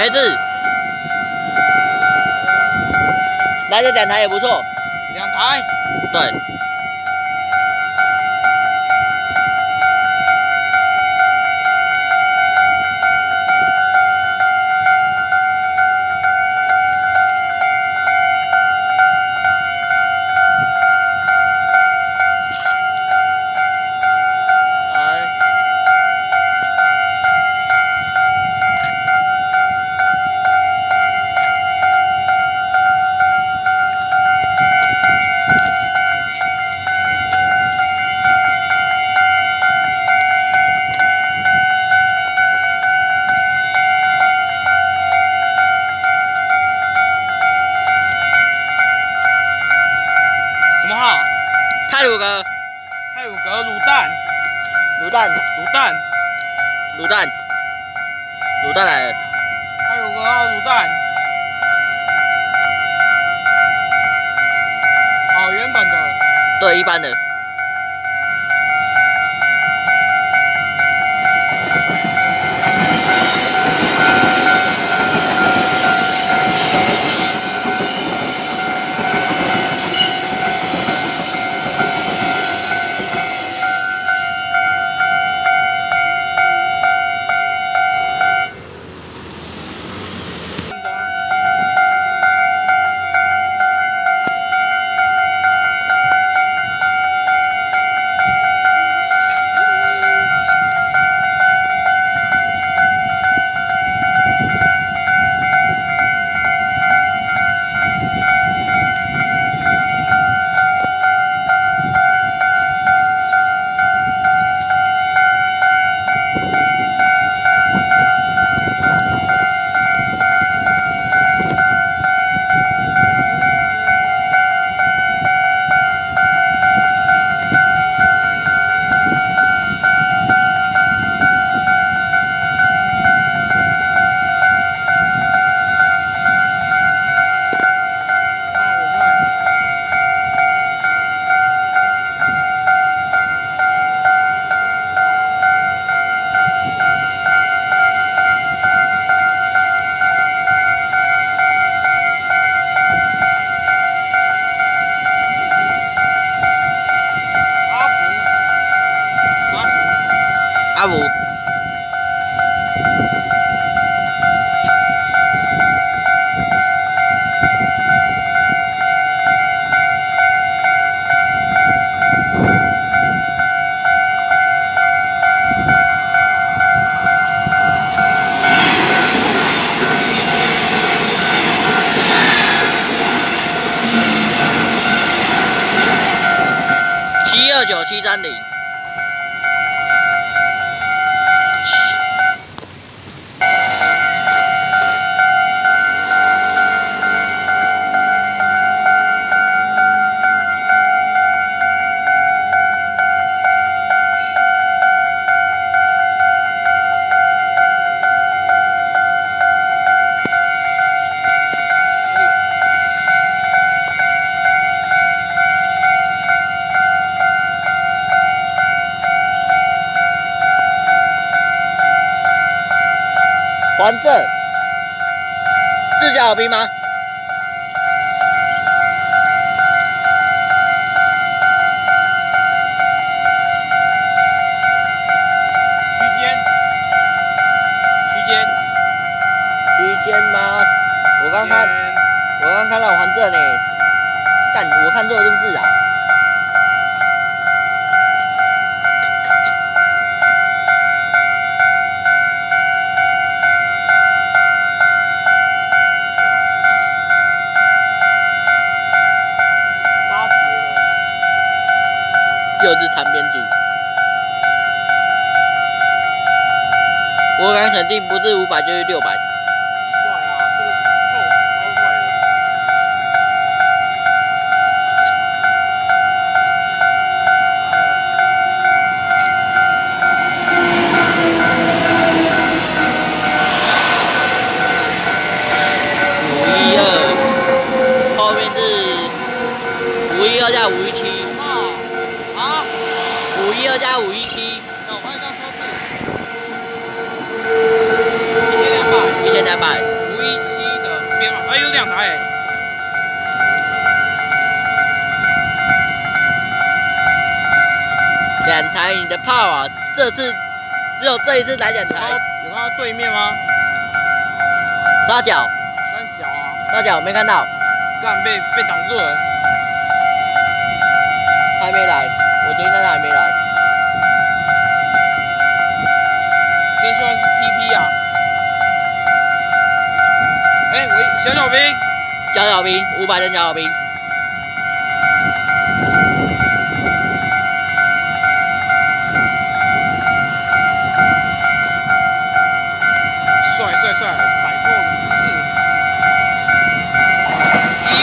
没事。来这2台也不错。2台。对。什么号？太鲁阁。太鲁阁卤蛋。卤蛋。卤蛋。卤蛋。卤蛋来了。太鲁阁号卤蛋。哦，原本的。对，一般的。阿五。729-730。还正，视角有屏吗？区间吗？我刚看到还正呢，干，我看错是不是啊？又是残边组，我敢肯定不是500就是600。帅啊，这个超帅的。512，后面是512加517。啊512加517。那我换一张车子。1200。1200。2台哎。2台你的炮啊，这次只有这一次来2台。有看到对面吗？抓脚，三小啊，抓脚没看到，干被挡住了。还没来，我觉得应该还没来。真希望是 PP 啊！哎，喂，小兵，小兵，500人小兵。帅，摆脱187。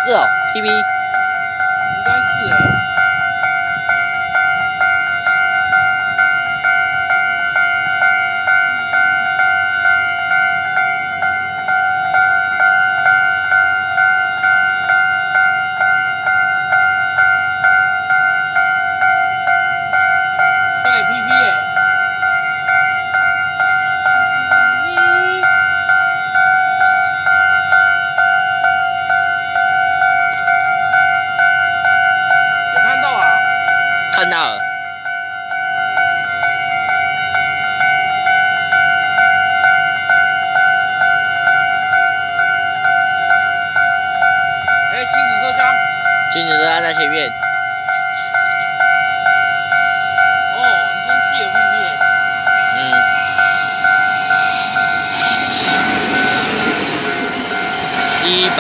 是哦 ，PV 应该是哎。对 PP 哎。看到了，哎，亲子车厢，亲子车厢在前面。哦，你真气了 PP 18。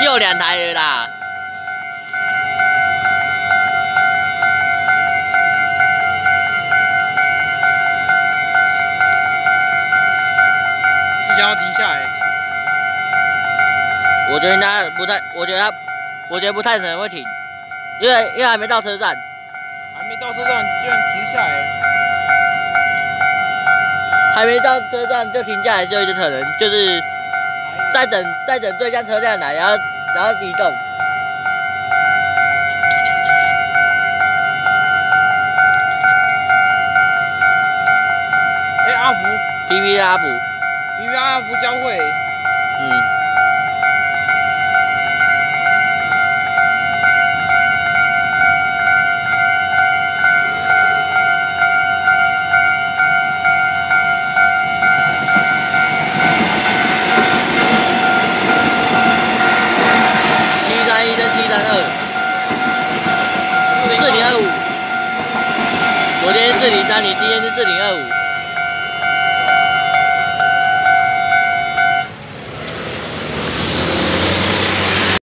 又2台了啦！之前要停下来。我觉得他不太，我觉得不太可能会停，因为还没到车站。还没到车站居然停下来。还没到车站就停下来，就有可能就是再等对向车辆来，然后移动。哎，阿福 ，PV 阿福，PV 阿福交汇。731跟732，4025。昨天是4030，今天是4025。